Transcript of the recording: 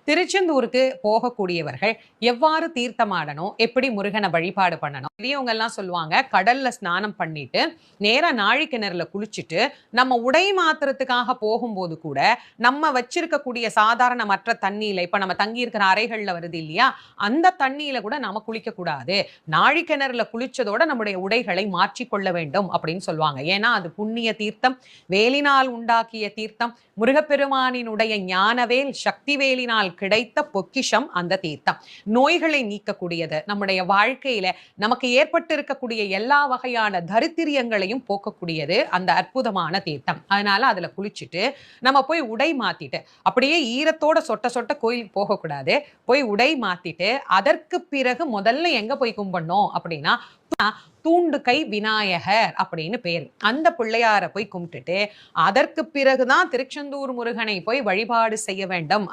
திருச்செந்தூருக்கு போகக்கூடியவர்கள் எவ்வாறு தீர்த்தமாடணும், எப்படி முருகனை வழிபாடு பண்ணணும்? பெரியவங்க எல்லாம் சொல்லுவாங்க, கடல்ல ஸ்நானம் பண்ணிட்டு நேரா நாழி கிணறுல குளிச்சுட்டு நம்ம உடை மாத்திரத்துக்காக போகும்போது கூட நம்ம வச்சிருக்கக்கூடிய சாதாரண மற்ற தண்ணியில, இப்ப நம்ம தங்கி இருக்கிற அறைகள்ல வருது இல்லையா, அந்த தண்ணியில கூட நம்ம குளிக்க கூடாது. நாழி கிணறுல குளிச்சதோட நம்முடைய உடைகளை மாற்றிக்கொள்ள வேண்டும் அப்படின்னு சொல்லுவாங்க. ஏன்னா அது புண்ணிய தீர்த்தம், வேலினால் உண்டாக்கிய தீர்த்தம், முருகப்பெருமானினுடைய ஞானவேல் சக்தி வேலினால் கிடைத்த பொக்கிஷம் அந்த தீர்த்தம். நோய்களை நீக்கக்கூடியது, நம்முடைய வாழ்க்கையில நமக்கு ஏற்பட்டு இருக்கக்கூடிய எல்லா வகையான தரித்திரியங்களையும் போக்கக்கூடியது அந்த அற்புதமான தீர்த்தம். அதனால அதுல குளிச்சுட்டு நம்ம போய் உடை மாத்திட்டு, அப்படியே ஈரத்தோட சொட்ட சொட்ட கோயிலுக்கு போகக்கூடாது. போய் உடை மாத்திட்டு அதற்கு பிறகு முதல்ல எங்க போய் கும்பிடணும் அப்படின்னா, தூண்டு கை விநாயகர் அப்படின்னு பேரு. அந்த பிள்ளையார போய் கும்பிட்டுட்டு அதற்கு பிறகுதான் திருச்செந்தூர் முருகனை போய் வழிபாடு செய்ய வேண்டும்.